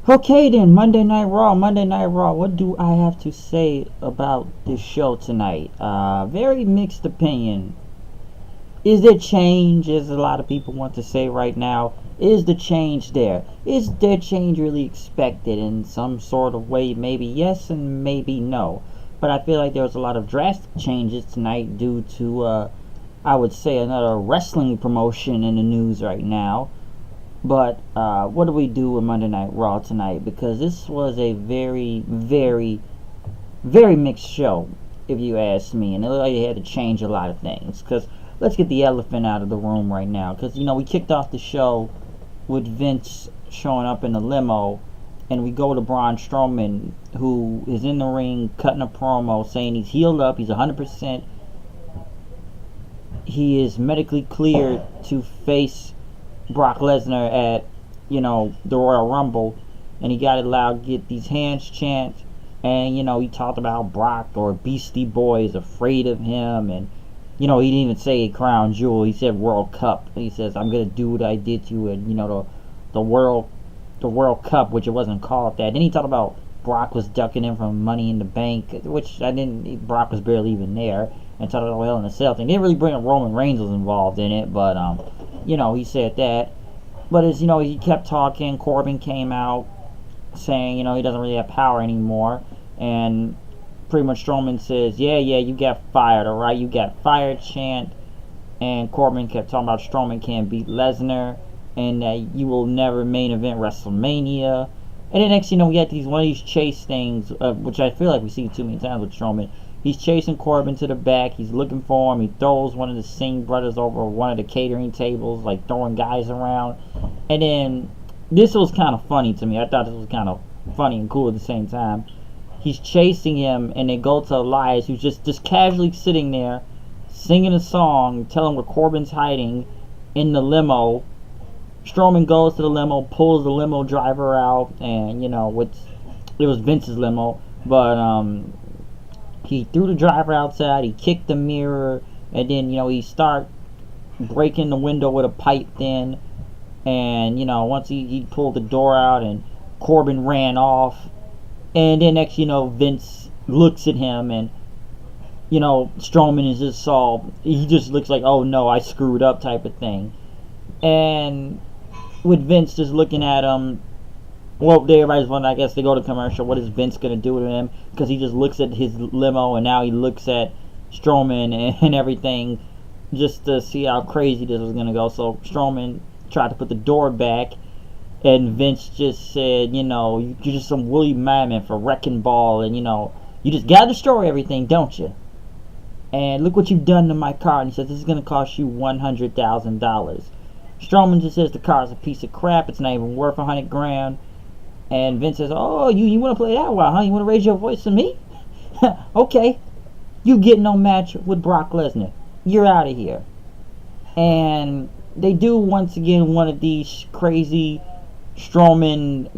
Okay then, Monday Night Raw, Monday Night Raw. What do I have to say about this show tonight? Very mixed opinion. Is there change, as a lot of people want to say right now? Is the change there? Is there change really expected in some sort of way? Maybe yes and maybe no. But I feel like there was a lot of drastic changes tonight due to, I would say, another wrestling promotion in the news right now. But what do we do with Monday Night Raw tonight? Because this was a very, very, very mixed show, if you ask me. And it looked like they had to change a lot of things. Because let's get the elephant out of the room right now. Because, we kicked off the show with Vince showing up in the limo. And we go to Braun Strowman, who is in the ring cutting a promo saying he's healed up, he's 100%. He is medically cleared to face Brock Lesnar at, the Royal Rumble, and he got it loud, get these hands chants, and, he talked about Brock or Beastie Boy is afraid of him, and, he didn't even say Crown Jewel, he said World Cup. He says, I'm going to do what I did to you, and, the World Cup, which it wasn't called that. Then he talked about Brock was ducking in from Money in the Bank, which Brock was barely even there, and talked about Hell in a Cell thing. They didn't really bring up Roman Reigns was involved in it, but, he said that. But as he kept talking, Corbin came out saying, he doesn't really have power anymore. And pretty much Strowman says, yeah, you got fired, alright? You got fired, chant. And Corbin kept talking about Strowman can't beat Lesnar, and that you will never main event WrestleMania. And then next, we had one of these chase things, which I feel like we've seen too many times with Strowman. He's chasing Corbin to the back. He's looking for him. He throws one of the Singh brothers over one of the catering tables, like throwing guys around. And then this was kind of funny to me. I thought this was kind of funny and cool at the same time. He's chasing him, and they go to Elias, who's just casually sitting there, singing a song, telling where Corbin's hiding in the limo. Strowman goes to the limo, pulls the limo driver out, and it was Vince's limo, but he threw the driver outside, he kicked the mirror, and then, he start breaking the window with a pipe then. And, once he pulled the door out and Corbin ran off. And then next, Vince looks at him and, Strowman is just all, he just looks like, oh no, I screwed up type of thing. And with Vince just looking at him, well, everybody's wondering, I guess they go to commercial, what is Vince going to do to him? Because he just looks at his limo, and now he looks at Strowman and everything, just to see how crazy this was going to go. So Strowman tried to put the door back, and Vince just said, you're just some woolly mammoth, a wrecking ball, and, you just got to destroy everything, don't you? And look what you've done to my car. And he says, this is going to cost you $100,000. Strowman just says the car's a piece of crap, it's not even worth $100,000. And Vince says, oh, you want to play that well, huh? You want to raise your voice to me? Okay. You get no match with Brock Lesnar. You're out of here. And they do, once again, one of these crazy Strowman,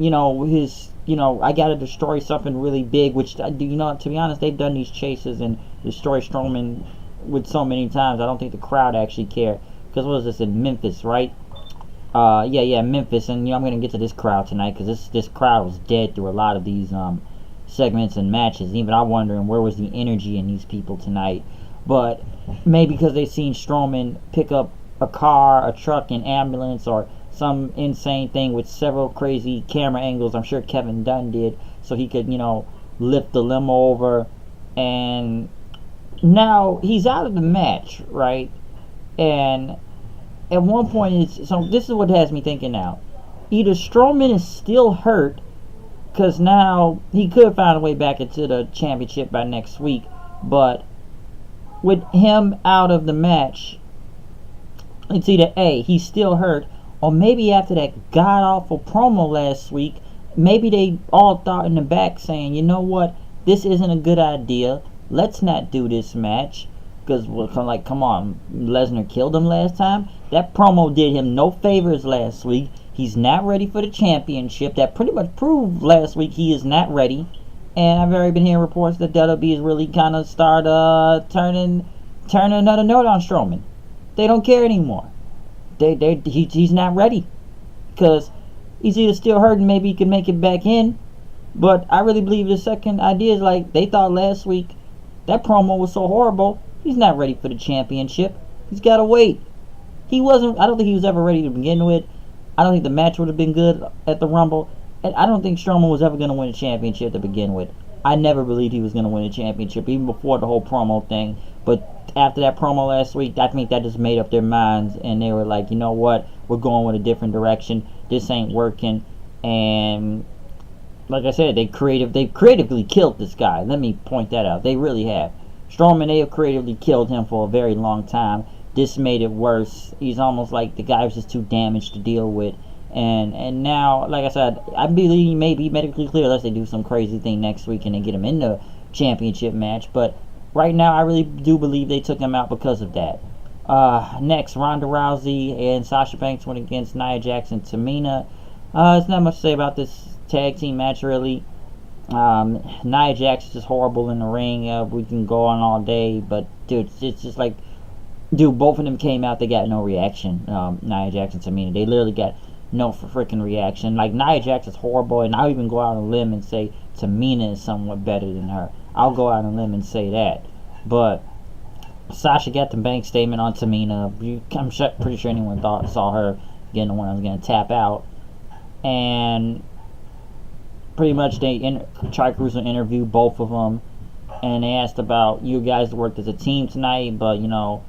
his, I got to destroy something really big, which, to be honest, they've done these chases and destroy Strowman with so many times. I don't think the crowd actually care. Because what was this, in Memphis, right? Memphis, and I'm gonna get to this crowd tonight because this crowd was dead through a lot of these segments and matches. Even I'm wondering where was the energy in these people tonight. But maybe because they seen Strowman pick up a car, a truck, an ambulance, or some insane thing with several crazy camera angles. I'm sure Kevin Dunn did, so he could lift the limo over. And now he's out of the match, right? And at one point, so this is what has me thinking now. Either Strowman is still hurt, because now he could find a way back into the championship by next week, but with him out of the match, it's either A, he's still hurt, or maybe after that god-awful promo last week, maybe they all thought in the back saying, you know what, this isn't a good idea, let's not do this match. Because, come on, Lesnar killed him last time. That promo did him no favors last week. He's not ready for the championship. That pretty much proved last week he is not ready. And I've already been hearing reports that WWE is really kind of start turning another note on Strowman. They don't care anymore. He's not ready. Because He's either still hurting, maybe he can make it back in. But I really believe the second idea is like they thought last week that promo was so horrible. He's not ready for the championship. He's got to wait. He wasn't. I don't think he was ever ready to begin with. I don't think the match would have been good at the Rumble. And I don't think Strowman was ever going to win a championship to begin with. I never believed he was going to win a championship, even before the whole promo thing. But after that promo last week, I think that just made up their minds. And they were like, you know what? We're going with a different direction. This ain't working. And like I said, they've creatively killed this guy. Let me point that out. They really have. Strowman, they have creatively killed him for a very long time. This made it worse. He's almost like the guy was just too damaged to deal with. And now, like I said, I believe he may be medically clear unless they do some crazy thing next week and they get him in the championship match. But right now, I really do believe they took him out because of that. Next, Ronda Rousey and Sasha Banks went against Nia Jax and Tamina. There's not much to say about this tag team match, really. Nia Jax is just horrible in the ring. We can go on all day, but dude, it's just like, dude, both of them came out, they got no reaction. Nia Jax and Tamina, they literally got no freaking reaction. Like, Nia Jax is horrible, and I'll even go out on a limb and say Tamina is somewhat better than her. I'll go out on a limb and say that. But Sasha got the bank statement on Tamina. I'm pretty sure anyone saw her getting the one that was going to tap out. And pretty much they Tri Cruiser interviewed both of them, and they asked about you guys worked as a team tonight, but you know,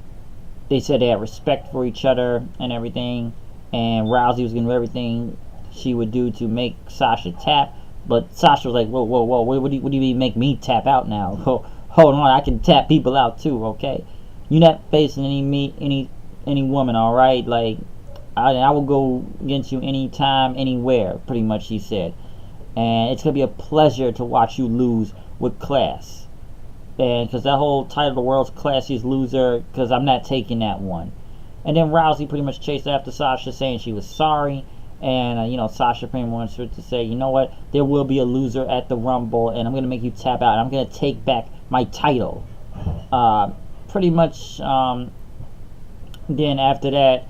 they said they had respect for each other and everything, and Rousey was going to do everything she would do to make Sasha tap, but Sasha was like, whoa, what do you mean make me tap out now? Hold on, I can tap people out too, okay? You're not facing any woman, alright? Like, I will go against you anytime, anywhere, pretty much, she said. And it's going to be a pleasure to watch you lose with class. And because that whole title, the world's classiest loser, because I'm not taking that one. And then Rousey pretty much chased after Sasha, saying she was sorry. And, Sasha pretty much wants her to say, you know what, there will be a loser at the Rumble, and I'm going to make you tap out. I'm going to take back my title. Pretty much, then after that,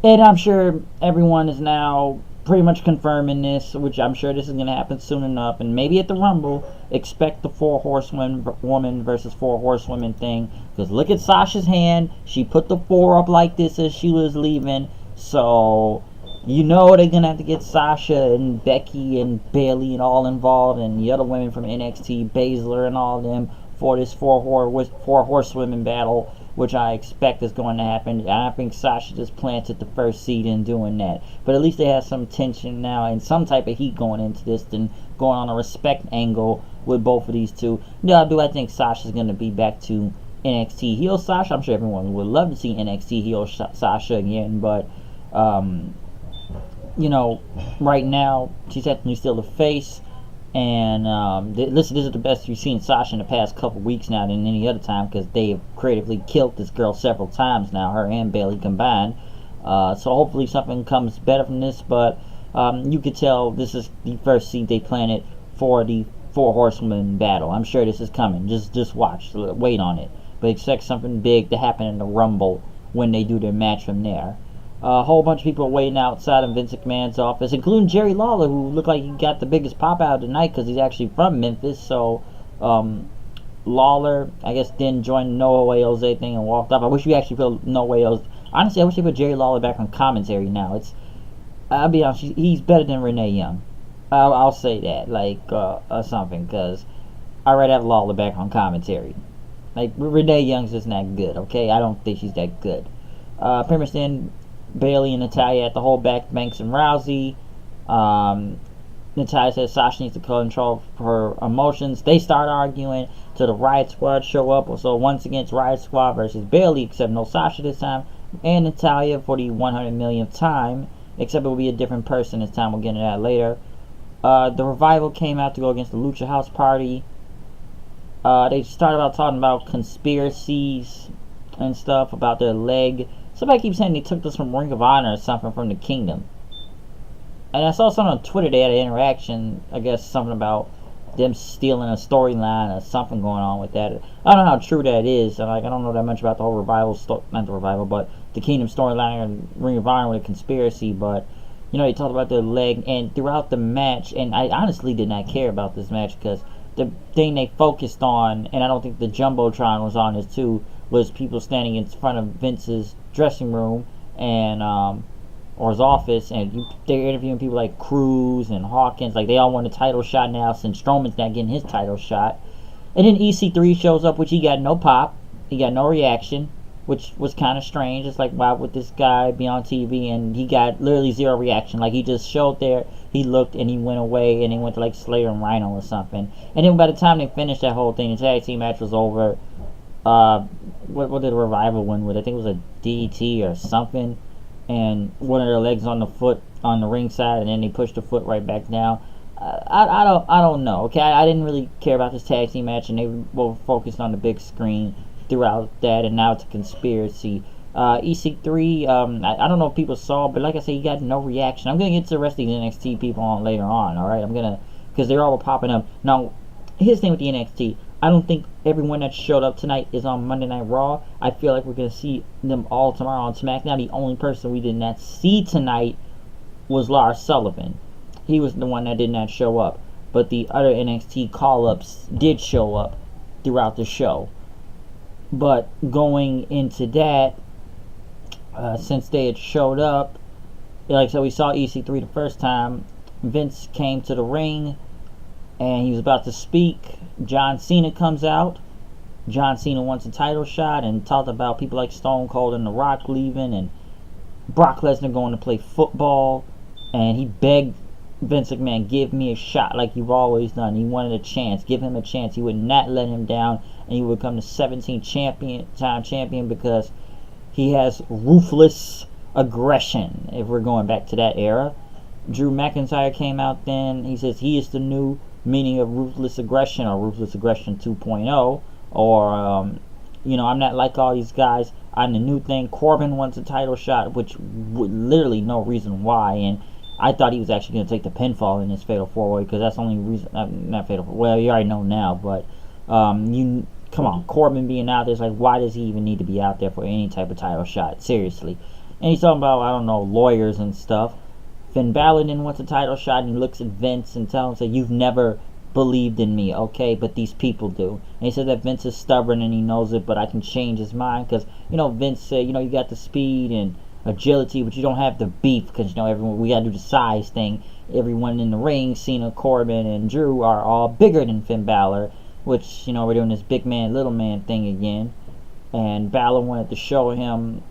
and I'm sure everyone is now pretty much confirming this, which I'm sure this is going to happen soon enough. And maybe at the Rumble, expect the 4 horsewoman versus 4 horsewomen thing. Because look at Sasha's hand. She put the 4 up like this as she was leaving. So, you know they're going to have to get Sasha and Becky and Bayley and all involved. And the other women from NXT, Baszler and all of them, for this 4 horsewomen battle, which I expect is going to happen. And I think Sasha just planted the first seed in doing that. But at least they have some tension now and some type of heat going into this than going on a respect angle with both of these two. Now, do I think Sasha's going to be back to NXT heel Sasha? I'm sure everyone would love to see NXT heel Sasha again, but, right now, she's technically still the face. And listen, this is the best you've seen Sasha in the past couple weeks now than any other time, because they have creatively killed this girl several times now, her and Bayley combined. So hopefully something comes better from this, but you could tell this is the first seed they planted for the 4 horsewomen battle. I'm sure this is coming. Just watch, wait on it. But expect something big to happen in the Rumble when they do their match from there. A whole bunch of people are waiting outside of Vince McMahon's office, including Jerry Lawler, who looked like he got the biggest pop out tonight because he's actually from Memphis. So, Lawler, I guess, didn't join the No Way Jose thing and walked off. I wish we actually put No Way Jose. Honestly, I wish they put Jerry Lawler back on commentary now. I'll be honest, he's better than Renee Young. I'll say that, or something, because I'd rather have Lawler back on commentary. Like, Renee Young's just not good, okay? I don't think she's that good. Pretty much then, Bayley and Natalya at the whole back, Banks and Rousey. Natalya says Sasha needs to control her emotions. They start arguing till the Riot Squad show up. So once again, it's Riot Squad versus Bayley, except no Sasha this time. And Natalya for the 100 millionth time, except it will be a different person this time. We'll get into that later. The Revival came out to go against the Lucha House Party. They started out talking about conspiracies and stuff about their leg. Somebody keeps saying they took this from Ring of Honor or something from the Kingdom. And I saw something on Twitter, they had an interaction, I guess something about them stealing a storyline or something going on with that. I don't know how true that is. I don't know that much about the whole Revival, not the Revival, but the Kingdom storyline and Ring of Honor with a conspiracy, but They talked about their leg, and throughout the match, and I honestly did not care about this match because the thing they focused on, and I don't think the Jumbotron was on this too, was people standing in front of Vince's dressing room and or his office, and they're interviewing people like Cruz and Hawkins, like they all want a title shot now since Strowman's not getting his title shot. And then EC3 shows up, which he got no pop, he got no reaction, which was kind of strange. It's like, why would this guy be on TV? And he got literally zero reaction. Like, he just showed there, he looked, and he went away, and he went to, like, Slayer and Rhino or something. And then by the time they finished that whole thing, the tag team match was over. What did the Revival win with? I think it was a DT or something. And one of their legs on the foot, on the ring side, and then they pushed the foot right back down. I don't know. Okay, I didn't really care about this tag team match, and they were focused on the big screen throughout that, and now it's a conspiracy. EC3, I don't know if people saw, but like I said, he got no reaction. I'm gonna get to the rest of the NXT people on later on. All right, because they're all popping up now. Here's the thing with the NXT. I don't think everyone that showed up tonight is on Monday Night Raw. I feel like we're gonna see them all tomorrow on SmackDown. The only person we did not see tonight was Lars Sullivan. He was the one that did not show up, but the other NXT call-ups did show up throughout the show. But going into that, since they had showed up, like so we saw EC3 the first time. Vince came to the ring, and he was about to speak. John Cena comes out. John Cena wants a title shot and talked about people like Stone Cold and The Rock leaving, and Brock Lesnar going to play football, and he begged Vince McMahon, give me a shot like you've always done. He wanted a chance. Give him a chance. He would not let him down, and he would become the 17-time champion because he has ruthless aggression, if we're going back to that era. Drew McIntyre came out then. He says he is the new meaning of ruthless aggression, or ruthless aggression 2.0, or I'm not like all these guys. I'm the new thing. Corbin wants a title shot, which literally no reason why, and I thought he was actually going to take the pinfall in this Fatal 4-Way, because that's the only reason. Not Fatal 4, well, you already know now, but come on, Corbin being out there, it's like, why does he even need to be out there for any type of title shot? Seriously. And he's talking about, I don't know, lawyers and stuff. Finn Balor then wants a title shot, and he looks at Vince and tells him, you've never believed in me, okay, but these people do. And he said that Vince is stubborn and he knows it, but I can change his mind, because, Vince said, you got the speed and agility, but you don't have the beef, because, everyone, we got to do the size thing. Everyone in the ring, Cena, Corbin, and Drew are all bigger than Finn Balor, which, we're doing this big man, little man thing again. And Balor wanted to show him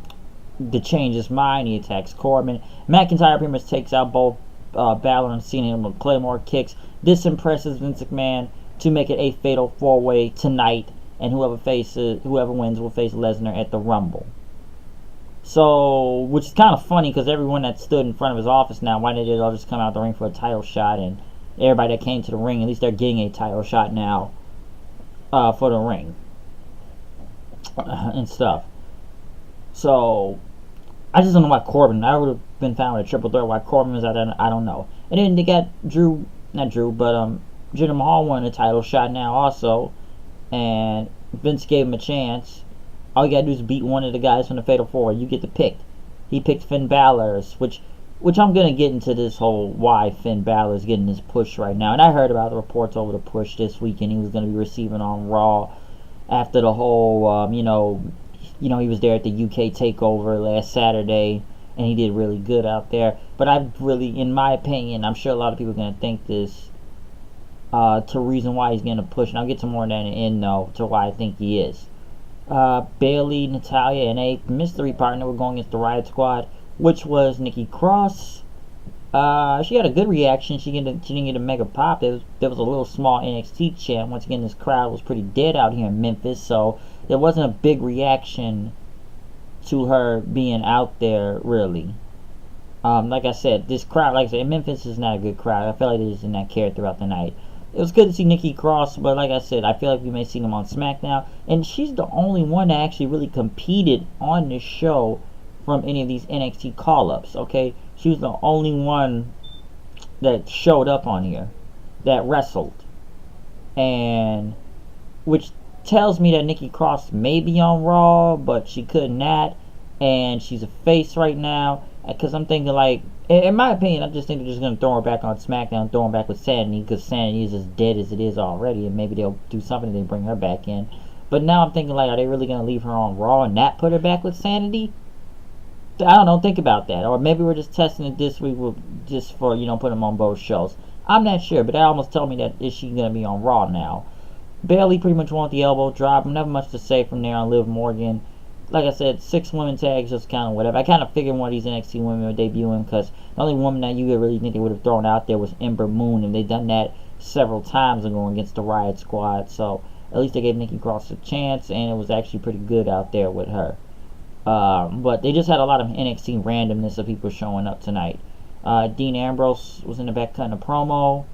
to change his mind. He attacks Corbin. McIntyre pretty much takes out both Balor and Cena with Claymore kicks. This impresses Vince McMahon to make it a Fatal 4-Way tonight, and whoever wins will face Lesnar at the Rumble. So, which is kind of funny, because everyone that stood in front of his office now, why did they all just come out the ring for a title shot? And everybody that came to the ring, at least they're getting a title shot now for the ring and stuff. So, I just don't know why Corbin. I would have been fine with a triple threat. Why Corbin was out there, I don't know. And then they got Jinder Mahal won a title shot now also, and Vince gave him a chance. All you gotta do is beat one of the guys from the Fatal 4. You get to pick. He picked Finn Balor's, which I'm gonna get into this whole why Finn Balor's getting this push right now. And I heard about the reports over the push this weekend. He was gonna be receiving on Raw after the whole, he was there at the UK Takeover last Saturday, and he did really good out there. But in my opinion, I'm sure a lot of people are gonna think this to reason why he's getting a push, and I'll get to more of that in the end though, to why I think he is. Bayley, Natalya, and a mystery partner were going against the Riot Squad, which was Nikki Cross. She had a good reaction. She didn't get a mega pop. There was a little small NXT chant. Once again, this crowd was pretty dead out here in Memphis, so there wasn't a big reaction to her being out there, really. Like I said, this crowd, Memphis is not a good crowd. I feel like they just did not care throughout the night. It was good to see Nikki Cross, but like I said, I feel like we may see them on SmackDown. And she's the only one that actually really competed on this show from any of these NXT call-ups, okay? She was the only one that showed up on here that wrestled. And which tells me that Nikki Cross may be on Raw, but she could not. And she's a face right now. Because I'm thinking, like, In my opinion, I just think they're just going to throw her back on SmackDown, throw her back with Sanity, because Sanity is as dead as it is already, and maybe they'll do something and they bring her back in. But now I'm thinking, like, are they really going to leave her on Raw and not put her back with Sanity? I don't know, think about that. Or maybe we're just testing it this week just for, put them on both shows. I'm not sure, but that almost told me that is she going to be on Raw now. Bayley pretty much won the elbow drop. Never much to say from there on Liv Morgan. Like I said, 6 women tags, just kind of whatever. I kind of figured one of these NXT women would debuting because the only woman that you would really think they would have thrown out there was Ember Moon, and they've done that several times ago against the Riot Squad. So at least they gave Nikki Cross a chance, and it was actually pretty good out there with her. But they just had a lot of NXT randomness of people showing up tonight. Dean Ambrose was in the back cutting a promo.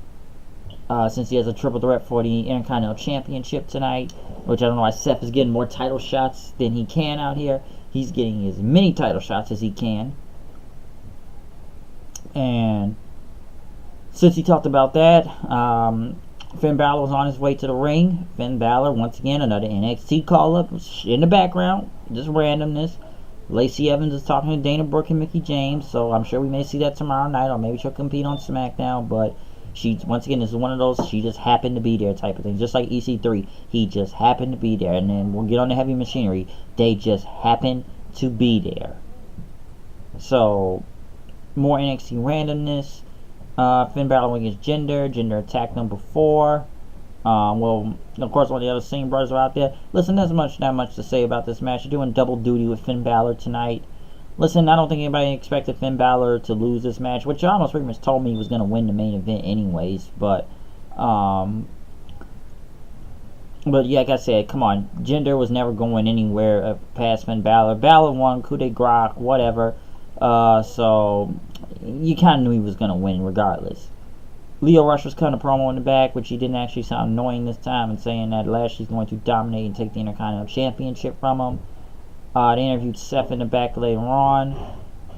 Since he has a triple threat for the Intercontinental Championship tonight, which I don't know why Seth is getting more title shots than he can out here. He's getting as many title shots as he can. And since he talked about that, Finn Balor was on his way to the ring. Finn Balor, once again, another NXT call-up in the background, just randomness. Lacey Evans is talking to Dana Brooke and Mickie James, so I'm sure we may see that tomorrow night, or maybe she'll compete on SmackDown, but she, once again, this is one of those, she just happened to be there type of thing. Just like EC3, he just happened to be there. And then we'll get on the heavy machinery. They just happened to be there. So, more NXT randomness. Finn Balor against Jinder attack number 4. Well, of course, all the other Singh brothers are out there. Listen, there's not much to say about this match. You're doing double duty with Finn Balor tonight. Listen, I don't think anybody expected Finn Balor to lose this match, which almost pretty much told me he was going to win the main event anyways. But yeah, like I said, come on. Jinder was never going anywhere past Finn Balor. Balor won, coup de grace, whatever. So you kind of knew he was going to win regardless. Lio Rush was cutting a promo in the back, which he didn't actually sound annoying this time, and saying that Lashley's going to dominate and take the Intercontinental Championship from him. They interviewed Seth in the back later on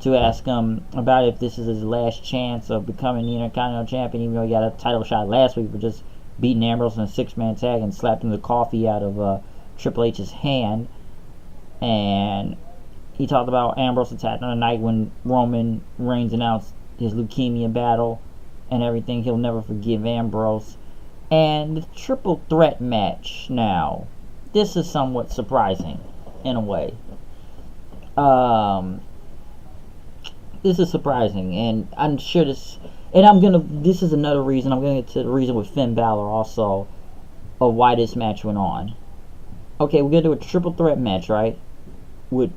to ask him about if this is his last chance of becoming the Intercontinental Champion, even though he got a title shot last week for just beating Ambrose in a 6-man tag and slapping the coffee out of Triple H's hand. And he talked about Ambrose attacking on the night when Roman Reigns announced his leukemia battle and everything. He'll never forgive Ambrose. And the triple threat match now, this is somewhat surprising in a way. This is surprising, and I'm sure this is another reason, I'm gonna get to the reason with Finn Balor also of why this match went on. Okay, we're gonna do a triple threat match, right? With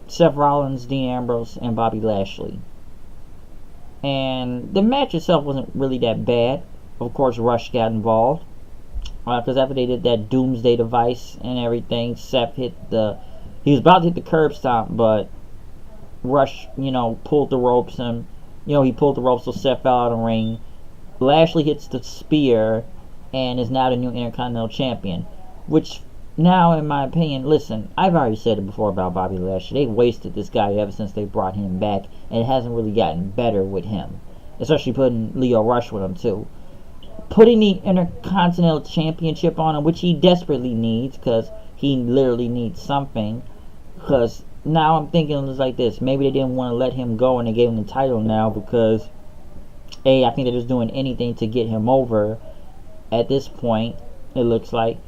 Seth Rollins, Dean Ambrose, and Bobby Lashley. And the match itself wasn't really that bad. Of course, Rush got involved. Because after they did that doomsday device and everything, Seth he was about to hit the curb stomp, but Rush, pulled the ropes, and, he pulled the ropes so Seth fell out of the ring. Lashley hits the spear and is now the new Intercontinental Champion. Which, now, in my opinion, listen, I've already said it before about Bobby Lashley. They've wasted this guy ever since they brought him back, and it hasn't really gotten better with him. Especially putting Lio Rush with him, too. Putting the Intercontinental Championship on him, which he desperately needs, because he literally needs something. Because now I'm thinking it's like this. Maybe they didn't want to let him go and they gave him the title now because, A, I think they're just doing anything to get him over at this point, it looks like.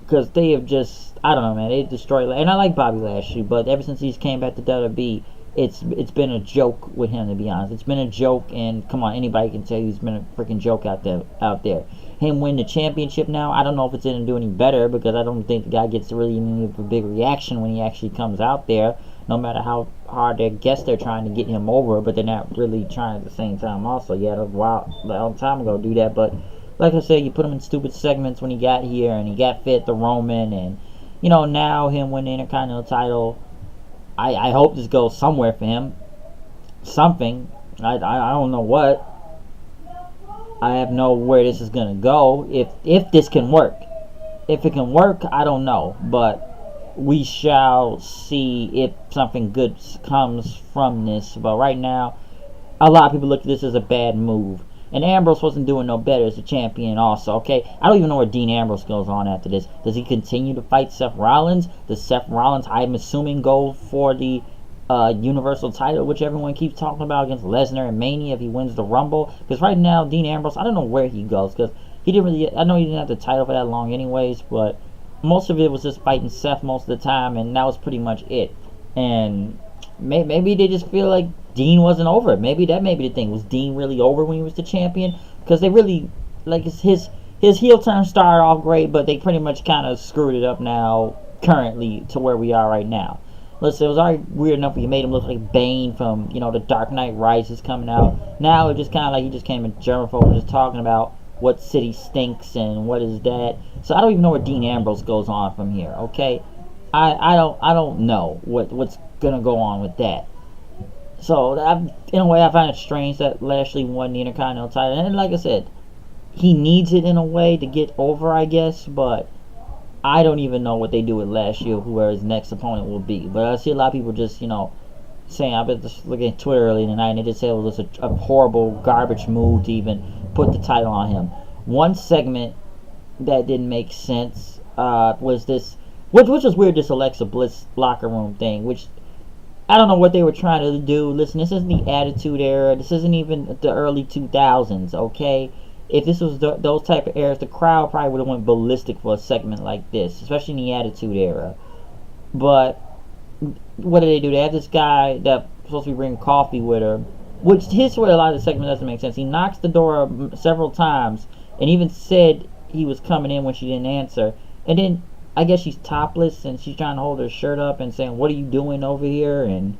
Because they have just, I don't know, man, they destroyed, and I like Bobby Lashley, but ever since he's came back to WWE, it's been a joke with him, to be honest. It's been a joke, and come on, anybody can tell you he's been a freaking joke out there. Him win the championship now, I don't know if it's going to do any better, because I don't think the guy gets really any of a big reaction when he actually comes out there, no matter how hard they guess they're trying to get him over, but they're not really trying at the same time also. Yeah, a long time ago do that, but like I said, you put him in stupid segments when he got here, and he got fit the Roman, and, now him win the Intercontinental title. I hope this goes somewhere for him. Something. I don't know what. I have no where this is gonna go. If this can work. If it can work, I don't know. But we shall see if something good comes from this. But right now, a lot of people look at this as a bad move. And Ambrose wasn't doing no better as a champion also, okay? I don't even know where Dean Ambrose goes on after this. Does he continue to fight Seth Rollins? Does Seth Rollins, I'm assuming, go for the Universal title, which everyone keeps talking about, against Lesnar and Mania if he wins the Rumble. Because right now, Dean Ambrose, I don't know where he goes, because he didn't really, I know he didn't have the title for that long anyways, but most of it was just fighting Seth most of the time, and that was pretty much it. And maybe they just feel like Dean wasn't over it. Maybe that may be the thing. Was Dean really over when he was the champion? Because they really, like, his heel turn started off great, but they pretty much kind of screwed it up now, currently, to where we are right now. Listen, it was already weird enough when you made him look like Bane from, the Dark Knight Rises coming out. Now it just kind of like he just came in germaphobe and just talking about what city stinks and what is that. So I don't even know where Dean Ambrose goes on from here, okay? I don't know what's gonna go on with that. So in a way, I find it strange that Lashley won the Intercontinental title, and like I said, he needs it in a way to get over, I guess. But I don't even know what they do with Lashley or whoever his next opponent will be. But I see a lot of people just saying, I've been just looking at Twitter earlier tonight, and they just said it was a horrible garbage move to even put the title on him. One segment that didn't make sense was this, which was weird, this Alexa Bliss locker room thing, which I don't know what they were trying to do. Listen, this isn't the Attitude Era. This isn't even the early 2000s, okay? If this was those type of eras, the crowd probably would have went ballistic for a segment like this, especially in the Attitude Era. But what do they do? They have this guy that's supposed to be bringing coffee with her, which his way a lot of the segment doesn't make sense. He knocks the door up several times and even said he was coming in when she didn't answer. And then I guess she's topless and she's trying to hold her shirt up and saying, "What are you doing over here?" And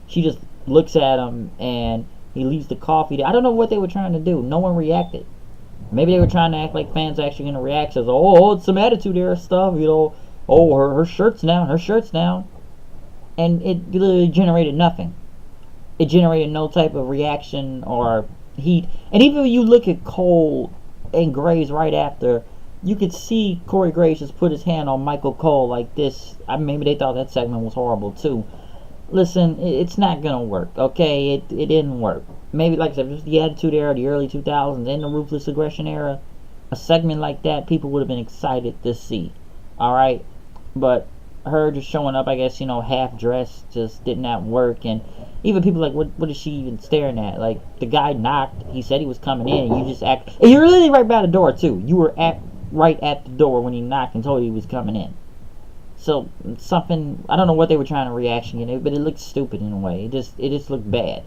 she just looks at him and he leaves the coffee there. I don't know what they were trying to do. No one reacted. Maybe they were trying to act like fans are actually going to react. Says, "Oh, it's some Attitude Era stuff, Oh, her shirt's down. Her shirt's down." And it literally generated nothing. It generated no type of reaction or heat. And even when you look at Cole and Graves right after, you could see Corey Graves just put his hand on Michael Cole like this. Maybe they thought that segment was horrible too. Listen, it's not gonna work, okay? It didn't work. Maybe, like I said, if it was the Attitude Era, the early 2000s, and the Ruthless Aggression Era, a segment like that, people would have been excited to see. Alright? But her just showing up, I guess, half dressed, just did not work. And even people like, what is she even staring at? Like, the guy knocked, he said he was coming in, and you just act, and you're literally right by the door too. You were right at the door when he knocked and told you he was coming in. So something, I don't know what they were trying to reaction in it, but it looked stupid in a way. It just looked bad.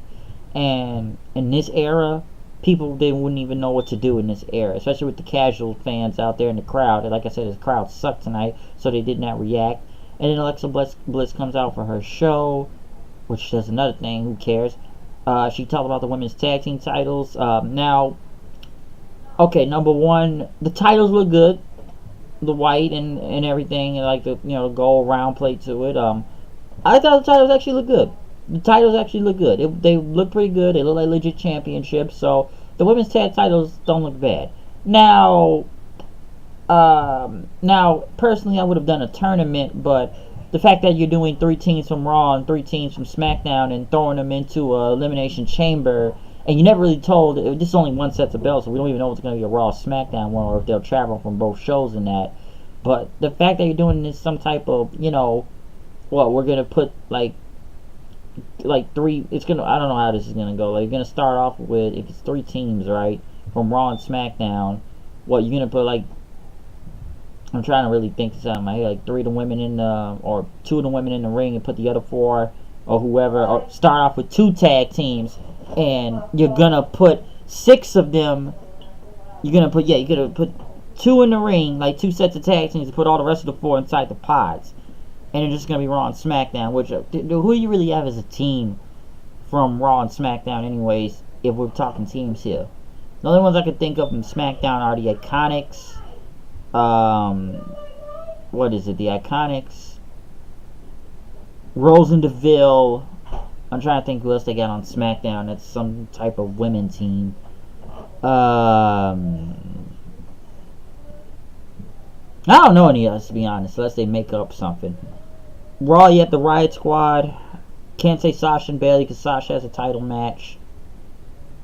And in this era, people, they wouldn't even know what to do in this era, especially with the casual fans out there in the crowd. And like I said, the crowd sucked tonight, so they did not react. And then Alexa Bliss comes out for her show, which is another thing, who cares? She talked about the women's tag team titles. Now, okay, number one, the titles look good. The white and everything, and like the gold round plate to it. I thought the titles actually look good. The titles actually look good. They look pretty good. They look like legit championships. So the women's tag titles don't look bad. Now, personally, I would have done a tournament, but the fact that you're doing 3 teams from Raw and 3 teams from SmackDown and throwing them into a Elimination Chamber, and you never really told, this is only one set of belts, so we don't even know if it's going to be a Raw SmackDown one or if they'll travel from both shows and that. But the fact that you're doing this some type of, we're going to put like 3, it's going to, I don't know how this is going to go. Like, you're going to start off with, if it's 3 teams, right, from Raw and SmackDown, you're going to put like, I'm trying to really think this out in my head, like 3 of the women in the, or 2 of the women in the ring and put the other 4 or whoever, or start off with 2 tag teams. And you're gonna put 6 of them. You're gonna put 2 in the ring, like 2 sets of tag teams, and put all the rest of the 4 inside the pods. And it's just gonna be Raw and SmackDown. Which who do you really have as a team from Raw and SmackDown, anyways? If we're talking teams here, the only ones I could think of from SmackDown are the Iconics. What is it? The Iconics, Rose and Deville. I'm trying to think who else they got on SmackDown. That's some type of women team. I don't know any else, to be honest, unless they make up something. Raw, you have the Riot Squad. Can't say Sasha and Bayley because Sasha has a title match.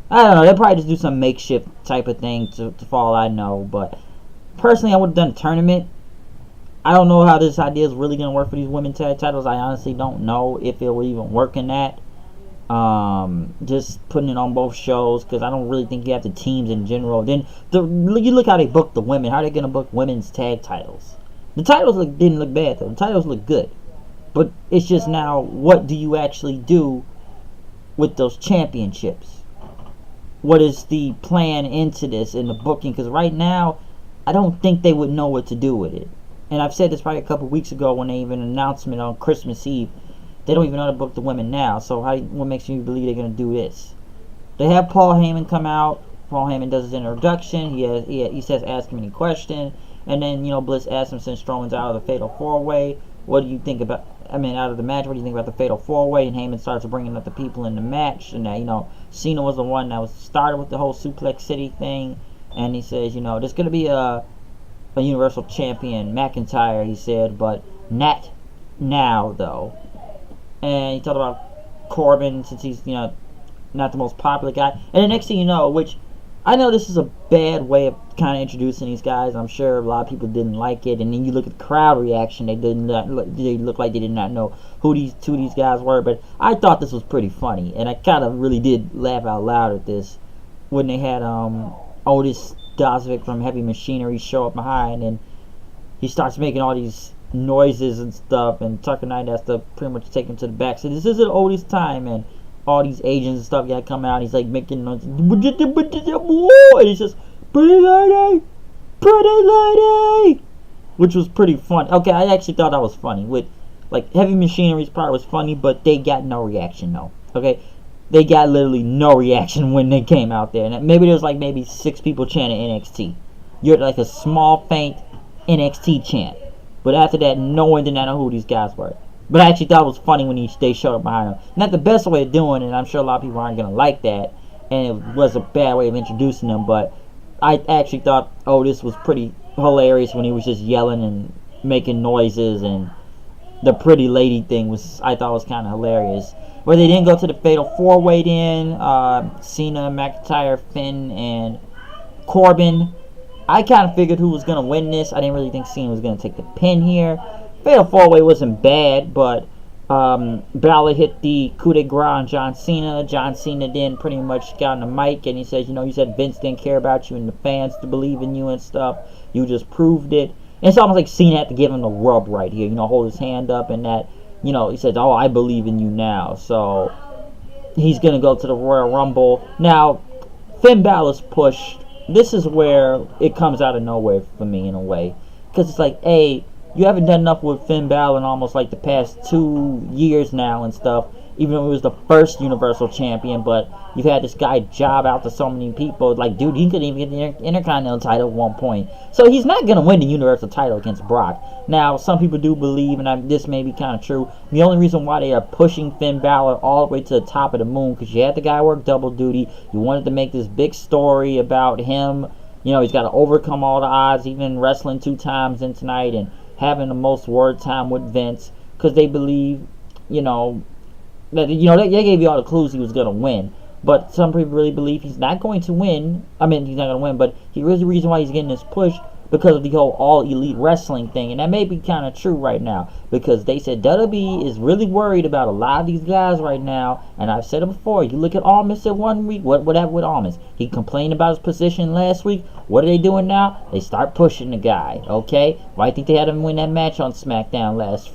I don't know. They'll probably just do some makeshift type of thing for all I know. But personally, I would have done a tournament. I don't know how this idea is really going to work for these women tag titles. I honestly don't know if it will even work in that. Just putting it on both shows, because I don't really think you have the teams in general. Then you look how they book the women. How are they going to book women's tag titles? The titles didn't look bad though. The titles look good, but it's just now, what do you actually do with those championships? What is the plan into this in the booking? Because right now, I don't think they would know what to do with it. And I've said this probably a couple weeks ago when they even announcement on Christmas Eve. They don't even know how to book the women now. So what makes you believe they're going to do this? They have Paul Heyman come out. Paul Heyman does his introduction. He says, ask him any question. And then, Bliss asks him, since Strowman's out of the Fatal 4-Way, what do you think about, out of the match, what do you think about the Fatal 4-Way? And Heyman starts bringing up the people in the match. And that, Cena was the one that was started with the whole Suplex City thing. And he says, there's going to be a Universal Champion, McIntyre, he said, but not now, though. And he talked about Corbin, since he's, not the most popular guy. And the next thing you know, which I know this is a bad way of kind of introducing these guys. I'm sure a lot of people didn't like it. And then you look at the crowd reaction; they look like they did not know who these guys were. But I thought this was pretty funny, and I kind of really did laugh out loud at this when they had Otis Dosvick from Heavy Machinery show up behind, and he starts making all these noises and stuff, and Tucker Knight has to pretty much take him to the back. So this isn't Otis' time, and all these agents and stuff gotta come out. He's like making noises, and he's just pretty lady, which was pretty funny. Okay, I actually thought that was funny. With like Heavy Machinery's part was funny, but they got no reaction though. Okay, they got literally no reaction when they came out there. And maybe there was like 6 people chanting NXT. You're like a small, faint NXT chant. But after that, no one did not know who these guys were. But I actually thought it was funny when they showed up behind them. Not the best way of doing it. I'm sure a lot of people aren't going to like that. And it was a bad way of introducing them. But I actually thought, this was pretty hilarious when he was just yelling and making noises. And the pretty lady thing I thought was kind of hilarious. Where they didn't go to the Fatal 4-Way then. Cena, McIntyre, Finn, and Corbin. I kind of figured who was going to win this. I didn't really think Cena was going to take the pin here. Fatal 4-Way wasn't bad, but Balor hit the coup de grace on John Cena. John Cena then pretty much got on the mic and he says, you said Vince didn't care about you and the fans to believe in you and stuff. You just proved it. And it's almost like Cena had to give him the rub right here. Hold his hand up and that, he said, I believe in you now. So he's going to go to the Royal Rumble. Now, Finn Balor's push, this is where it comes out of nowhere for me in a way. Because it's like, hey, you haven't done enough with Finn Balor in almost like the past 2 years now and stuff. Even though he was the first Universal Champion, but you've had this guy job out to so many people. Like, dude, he couldn't even get the Intercontinental title at one point. So he's not going to win the Universal title against Brock. Now, some people do believe, and this may be kind of true, the only reason why they are pushing Finn Balor all the way to the top of the moon, because you had the guy work double duty. You wanted to make this big story about him. He's got to overcome all the odds, even wrestling 2 times in tonight and having the most word time with Vince, because they believe, that they gave you all the clues he was going to win. But some people really believe he's not going to win. He's not going to win, but here's the reason why he's getting this push, because of the whole all elite wrestling thing. And that may be kind of true right now, because they said WWE is really worried about a lot of these guys right now. And I've said it before, you look at Almas at 1 week, what happened with Almas? He complained about his position last week. What are they doing now? They start pushing the guy, okay? Why do you think they had him win that match on SmackDown last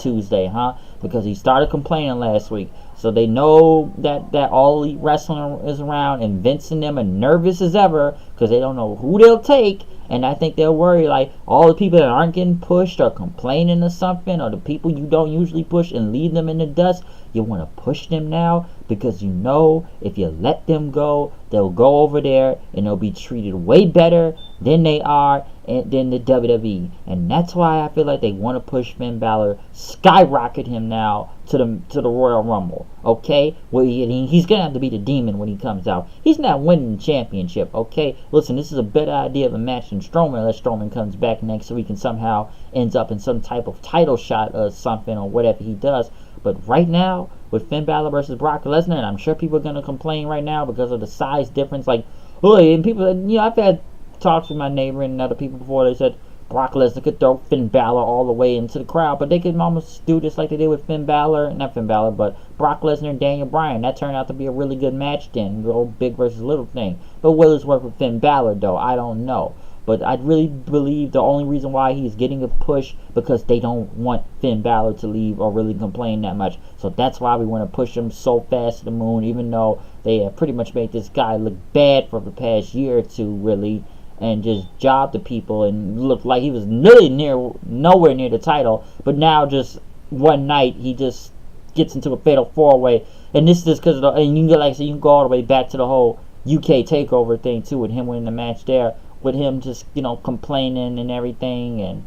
Tuesday, huh? Because he started complaining last week. So they know that all elite wrestling is around, and Vince and them are nervous as ever because they don't know who they'll take. And I think they'll worry, like, all the people that aren't getting pushed or complaining or something, or the people you don't usually push and leave them in the dust, you want to push them now, because you know if you let them go, they'll go over there and they'll be treated way better than they are than the WWE. And that's why I feel like they want to push Finn Balor, skyrocket him now to the Royal Rumble. Okay? Well, he's going to have to be the demon when he comes out. He's not winning the championship. Okay? Listen, this is a better idea of a match than Strowman, unless Strowman comes back next week and somehow ends up in some type of title shot or something, or whatever he does. But right now, with Finn Balor versus Brock Lesnar, and I'm sure people are going to complain right now because of the size difference. Like, and people, I've had talks with my neighbor and other people before. They said, Brock Lesnar could throw Finn Balor all the way into the crowd, but they could almost do this like they did with not Finn Balor, but Brock Lesnar and Daniel Bryan. That turned out to be a really good match then, the old big versus little thing. But will this work with Finn Balor though? I don't know. But I really believe the only reason why he's getting a push because they don't want Finn Balor to leave or really complain that much. So that's why we want to push him so fast to the moon, even though they have pretty much made this guy look bad for the past year or two, really, and just jobbed the people and looked like he was nowhere near the title. But now just one night he just gets into a fatal 4-way, and this is just because and you can like I said, you can go all the way back to the whole UK takeover thing too, with him winning the match there, with him just complaining and everything. And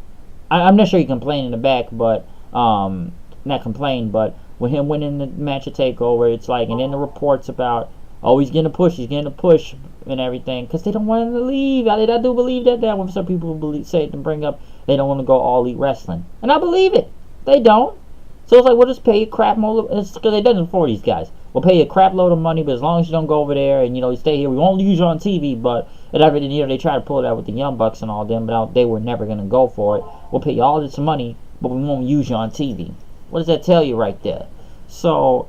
I'm not sure he complained in the back, but not complained, but with him winning the match at takeover, it's like, and then the reports about, oh, he's getting a push and everything, because they don't want him to leave. I do believe that when some people say it and bring up they don't want to go all elite wrestling, and I believe it. They don't. So it's like, we'll just pay you crap more, because they done it for these guys. We'll pay you a crap load of money, but as long as you don't go over there and you stay here, we won't use you on TV. But they try to pull it out with the Young Bucks and all them, but they were never gonna go for it. We'll pay you all this money, but we won't use you on TV. What does that tell you right there? So,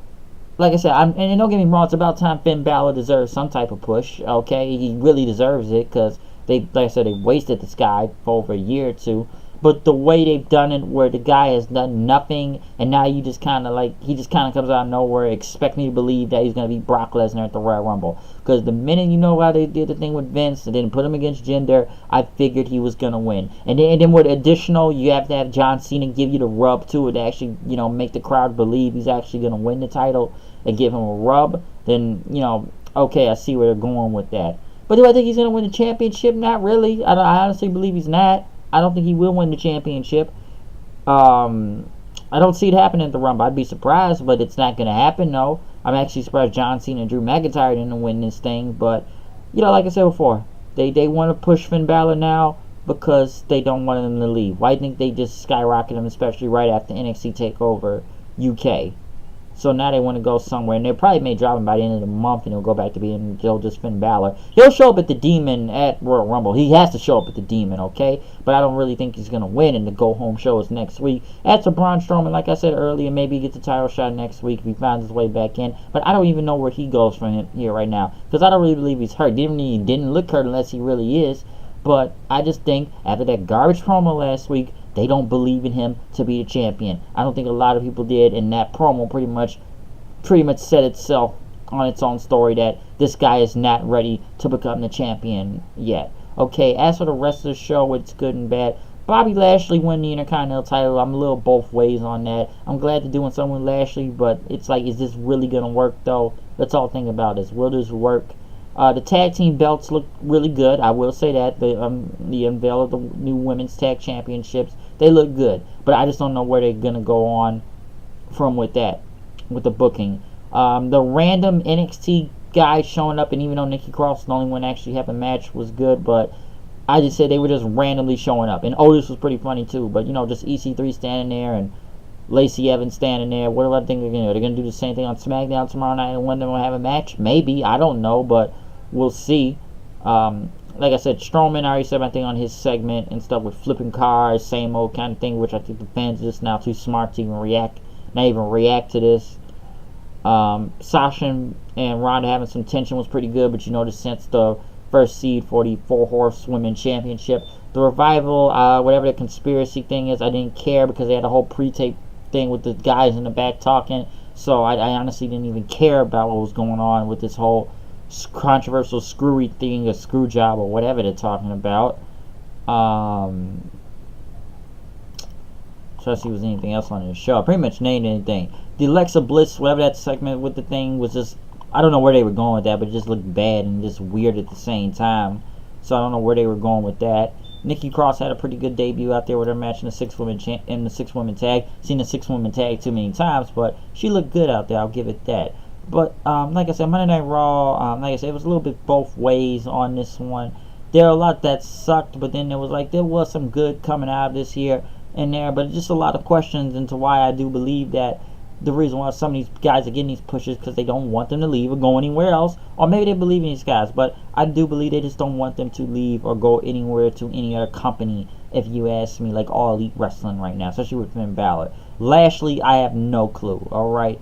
like I said, and don't get me wrong, it's about time Finn Balor deserves some type of push. Okay, he really deserves it, because like I said, they wasted this guy for over a year or two. But the way they've done it, where the guy has done nothing, and now you just kind of he just kind of comes out of nowhere, expect me to believe that he's going to beat Brock Lesnar at the Royal Rumble. Because the minute how they did the thing with Vince and then put him against Jinder, I figured he was going to win. And then with additional, you have to have John Cena give you the rub to it to actually, make the crowd believe he's actually going to win the title and give him a rub. Then, okay, I see where they're going with that. But do I think he's going to win the championship? Not really. I honestly believe he's not. I don't think he will win the championship. I don't see it happening at the Rumble. I'd be surprised, but it's not going to happen, no. I'm actually surprised John Cena and Drew McIntyre didn't win this thing. But, like I said before, they want to push Finn Balor now because they don't want him to leave. Why do you think they just skyrocket him, especially right after NXT TakeOver UK? So now they want to go somewhere, and they probably may drop him by the end of the month, and he'll go back to being just Finn Balor. He'll show up at the Demon at Royal Rumble. He has to show up at the Demon, okay? But I don't really think he's going to win, and the go-home show is next week. As for Braun Strowman, like I said earlier, maybe he gets a title shot next week if he finds his way back in. But I don't even know where he goes from him here right now, because I don't really believe he's hurt. He didn't look hurt unless he really is. But I just think after that garbage promo last week, they don't believe in him to be the champion. I don't think a lot of people did, and that promo pretty much set itself on its own story that this guy is not ready to become the champion yet. Okay, as for the rest of the show, it's good and bad. Bobby Lashley won the Intercontinental title. I'm a little both ways on that. I'm glad they're doing something with Lashley, but it's like, is this really going to work, though? Let's all think about this. Will this work? The tag team belts look really good. I will say that. The unveil of the new women's tag championships, they look good. But I just don't know where they're going to go on from with that, with the booking. The random NXT guy showing up, and even though Nikki Cross, the only one actually have a match, was good, but I just said they were just randomly showing up. And Otis was pretty funny too, but just EC3 standing there and Lacey Evans standing there. What do I think they're going to do? They're going to do the same thing on SmackDown tomorrow night, and one of them will have a match? Maybe. I don't know, but we'll see. Like I said, Strowman, I already said my thing on his segment and stuff with flipping cars, same old kind of thing, which I think the fans are just now too smart to even react to this. Sasha and Ronda having some tension was pretty good, but since the first seed for the 4 Horsewomen Championship, the Revival, whatever the conspiracy thing is, I didn't care because they had a whole pre-tape thing with the guys in the back talking, so I honestly didn't even care about what was going on with this whole controversial screwy thing, a screw job, or whatever they're talking about. Try to see if there's anything else on the show. I pretty much named anything. The Alexa Bliss, whatever that segment with the thing was, just, I don't know where they were going with that, but it just looked bad and just weird at the same time. So I don't know where they were going with that. Nikki Cross had a pretty good debut out there with her match in the 6-woman tag. Seen the 6-woman tag too many times, but she looked good out there. I'll give it that. But like I said, Monday Night Raw, like I said, it was a little bit both ways on this one. There are a lot that sucked, but then there was some good coming out of this here and there, but just a lot of questions into why I do believe that the reason why some of these guys are getting these pushes because they don't want them to leave or go anywhere else, or maybe they believe in these guys, but I do believe they just don't want them to leave or go anywhere to any other company, if you ask me, like All Elite Wrestling right now, especially with Finn Balor. Lashley, I have no clue, alright?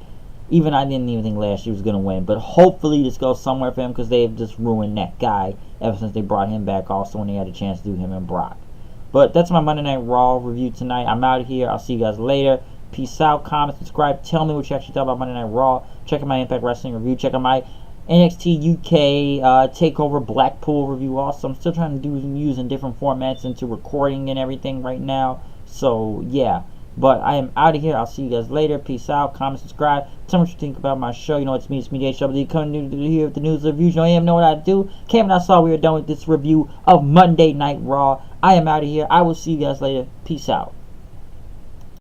Even I didn't even think Lashley was going to win, but hopefully this goes somewhere for him because they've just ruined that guy ever since they brought him back also when they had a chance to do him and Brock. But that's my Monday Night Raw review tonight. I'm out of here. I'll see you guys later. Peace out. Comment, subscribe. Tell me what you actually thought about Monday Night Raw. Check out my Impact Wrestling review. Check out my NXT UK TakeOver Blackpool review also. I'm still trying to do using different formats into recording and everything right now. So, yeah. But I am out of here. I'll see you guys later. Peace out. Comment, subscribe. Tell me what you think about my show. You know, it's me, Show. But you come here with the news reviews. You know what I do. Cam and I saw we were done with this review of Monday Night Raw. I am out of here. I will see you guys later. Peace out.